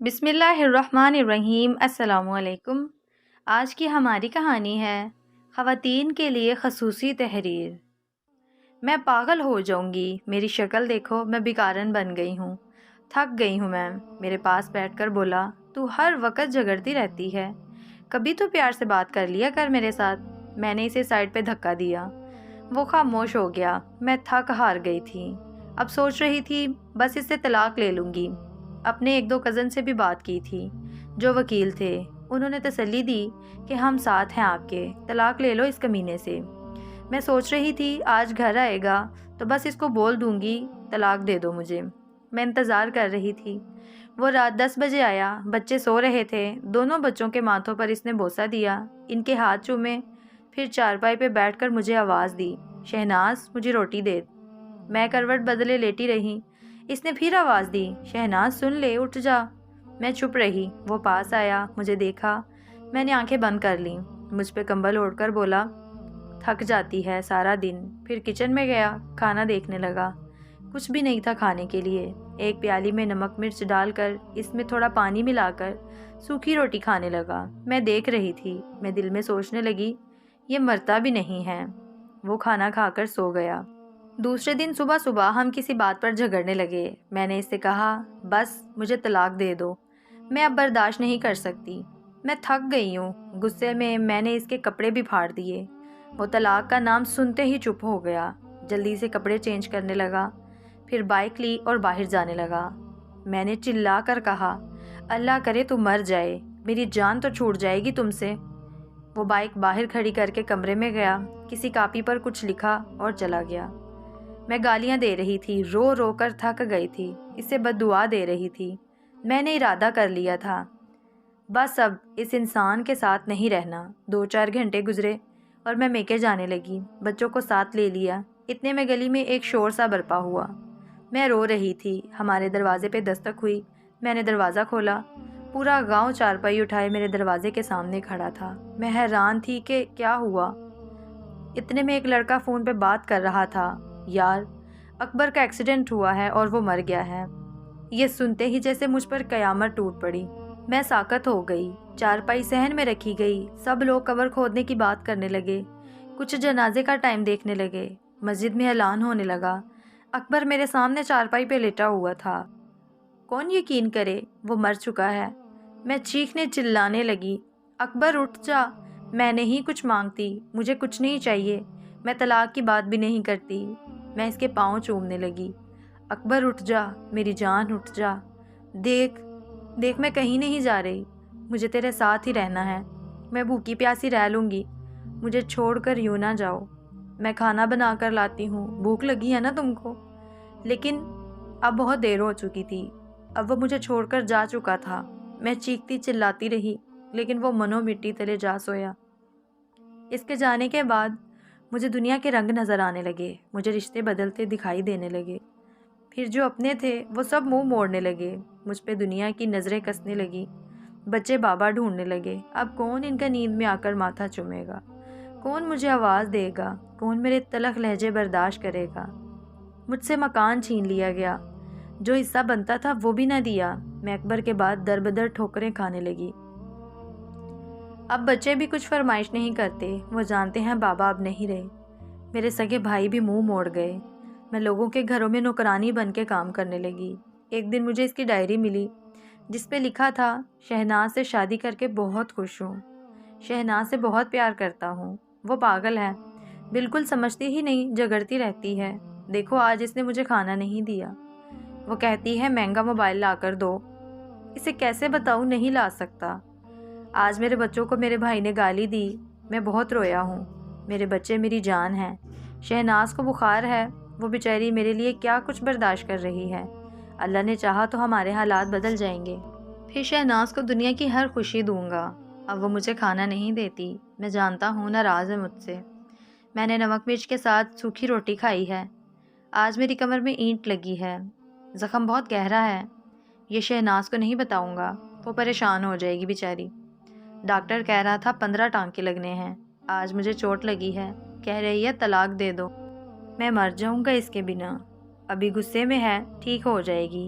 بسم اللہ الرحمن الرحیم۔ السلام علیکم۔ آج کی ہماری کہانی ہے خواتین کے لیے خصوصی تحریر۔ میں پاگل ہو جاؤں گی، میری شکل دیکھو، میں بیکارن بن گئی ہوں، تھک گئی ہوں۔ میں میرے پاس بیٹھ کر بولا، تو ہر وقت جھگڑتی رہتی ہے، کبھی تو پیار سے بات کر لیا کر میرے ساتھ۔ میں نے اسے سائڈ پہ دھکا دیا، وہ خاموش ہو گیا۔ میں تھک ہار گئی تھی، اب سوچ رہی تھی بس اس سے طلاق لے لوں گی۔ اپنے ایک دو کزن سے بھی بات کی تھی جو وکیل تھے، انہوں نے تسلی دی کہ ہم ساتھ ہیں آپ کے، طلاق لے لو اس کمینے سے۔ میں سوچ رہی تھی آج گھر آئے گا تو بس اس کو بول دوں گی طلاق دے دو مجھے۔ میں انتظار کر رہی تھی، وہ رات 10 بجے آیا، بچے سو رہے تھے، دونوں بچوں کے ماتھوں پر اس نے بوسہ دیا، ان کے ہاتھ چومے، پھر چارپائی پہ بیٹھ کر مجھے آواز دی، شہناز مجھے روٹی دے۔ میں کروٹ بدلے لیٹی رہی، اس نے پھر آواز دی، شہناز سن لے، اٹھ جا۔ میں چپ رہی، وہ پاس آیا، مجھے دیکھا، میں نے آنکھیں بند کر لیں، مجھ پہ کمبل اوڑھ کر بولا، تھک جاتی ہے سارا دن۔ پھر کچن میں گیا، کھانا دیکھنے لگا، کچھ بھی نہیں تھا کھانے کے لیے۔ ایک پیالی میں نمک مرچ ڈال کر اس میں تھوڑا پانی ملا کر سوکھی روٹی کھانے لگا۔ میں دیکھ رہی تھی، میں دل میں سوچنے لگی، یہ مرتا بھی نہیں ہے۔ وہ کھانا کھا کر سو گیا۔ دوسرے دن صبح صبح ہم کسی بات پر جھگڑنے لگے۔ میں نے اس سے کہا، بس مجھے طلاق دے دو، میں اب برداشت نہیں کر سکتی، میں تھک گئی ہوں۔ غصے میں نے اس کے کپڑے بھی پھاڑ دیے۔ وہ طلاق کا نام سنتے ہی چپ ہو گیا، جلدی سے کپڑے چینج کرنے لگا، پھر بائک لی اور باہر جانے لگا۔ میں نے چلا کر کہا، اللہ کرے تو مر جائے، میری جان تو چھوٹ جائے گی تم سے۔ وہ بائک باہر کھڑی کر کے کمرے میں گیا، کسی کاپی پر کچھ لکھا اور چلا گیا۔ میں گالیاں دے رہی تھی، رو رو کر تھک گئی تھی، اسے بد دعا دے رہی تھی۔ میں نے ارادہ کر لیا تھا، بس اب اس انسان کے ساتھ نہیں رہنا۔ 2-4 گھنٹے گزرے اور میں میکے جانے لگی، بچوں کو ساتھ لے لیا۔ اتنے میں گلی میں ایک شور سا برپا ہوا، میں رو رہی تھی۔ ہمارے دروازے پہ دستک ہوئی، میں نے دروازہ کھولا، پورا گاؤں چارپائی اٹھائے میرے دروازے کے سامنے کھڑا تھا۔ میں حیران تھی کہ کیا ہوا۔ اتنے میں ایک لڑکا فون پہ بات کر رہا تھا، یار اکبر کا ایکسیڈنٹ ہوا ہے اور وہ مر گیا ہے۔ یہ سنتے ہی جیسے مجھ پر قیامت ٹوٹ پڑی، میں ساکت ہو گئی۔ چارپائی صحن میں رکھی گئی، سب لوگ قبر کھودنے کی بات کرنے لگے، کچھ جنازے کا ٹائم دیکھنے لگے۔ مسجد میں اعلان ہونے لگا، اکبر میرے سامنے چارپائی پہ لیٹا ہوا تھا۔ کون یقین کرے وہ مر چکا ہے۔ میں چیخنے چلانے لگی، اکبر اٹھ جا، میں نہیں کچھ مانگتی، مجھے کچھ نہیں چاہیے، میں طلاق کی بات بھی نہیں کرتی۔ میں اس کے پاؤں چومنے لگی، اکبر اٹھ جا، میری جان اٹھ جا، دیکھ دیکھ میں کہیں نہیں جا رہی، مجھے تیرے ساتھ ہی رہنا ہے، میں بھوکی پیاسی رہ لوں گی، مجھے چھوڑ کر یوں نہ جاؤ، میں کھانا بنا کر لاتی ہوں، بھوک لگی ہے نا تم کو۔ لیکن اب بہت دیر ہو چکی تھی، اب وہ مجھے چھوڑ کر جا چکا تھا۔ میں چیختی چلاتی رہی، لیکن وہ منو مٹی تلے جا سویا۔ اس کے جانے کے بعد مجھے دنیا کے رنگ نظر آنے لگے، مجھے رشتے بدلتے دکھائی دینے لگے، پھر جو اپنے تھے وہ سب منہ موڑنے لگے، مجھ پہ دنیا کی نظریں کسنے لگی، بچے بابا ڈھونڈنے لگے۔ اب کون ان کا نیند میں آ کر ماتھا چومے گا، کون مجھے آواز دے گا، کون میرے تلخ لہجے برداشت کرے گا۔ مجھ سے مکان چھین لیا گیا، جو حصہ بنتا تھا وہ بھی نہ دیا۔ میں اکبر کے بعد در بدر ٹھوکریں کھانے لگی۔ اب بچے بھی کچھ فرمائش نہیں کرتے، وہ جانتے ہیں بابا اب نہیں رہے۔ میرے سگے بھائی بھی منہ موڑ گئے، میں لوگوں کے گھروں میں نوکرانی بن کے کام کرنے لگی۔ ایک دن مجھے اس کی ڈائری ملی، جس پہ لکھا تھا، شہناز سے شادی کر کے بہت خوش ہوں، شہناز سے بہت پیار کرتا ہوں، وہ پاگل ہے، بالکل سمجھتی ہی نہیں، جھگڑتی رہتی ہے، دیکھو آج اس نے مجھے کھانا نہیں دیا، وہ کہتی ہے مہنگا موبائل لا کر دو، اسے کیسے بتاؤں، نہیں لا سکتا۔ آج میرے بچوں کو میرے بھائی نے گالی دی، میں بہت رویا ہوں، میرے بچے میری جان ہیں۔ شہناز کو بخار ہے، وہ بیچاری میرے لیے کیا کچھ برداشت کر رہی ہے، اللہ نے چاہا تو ہمارے حالات بدل جائیں گے، پھر شہناز کو دنیا کی ہر خوشی دوں گا۔ اب وہ مجھے کھانا نہیں دیتی، میں جانتا ہوں ناراض ہے مجھ سے۔ میں نے نمک مرچ کے ساتھ سوکھی روٹی کھائی ہے، آج میری کمر میں اینٹ لگی ہے، زخم بہت گہرا ہے، یہ شہناز کو نہیں بتاؤں گا، وہ پریشان ہو جائے گی بیچاری۔ ڈاکٹر کہہ رہا تھا 15 ٹانکے لگنے ہیں، آج مجھے چوٹ لگی ہے، کہہ رہی ہے طلاق دے دو، میں مر جاؤں گا اس کے بنا، ابھی غصے میں ہے، ٹھیک ہو جائے گی،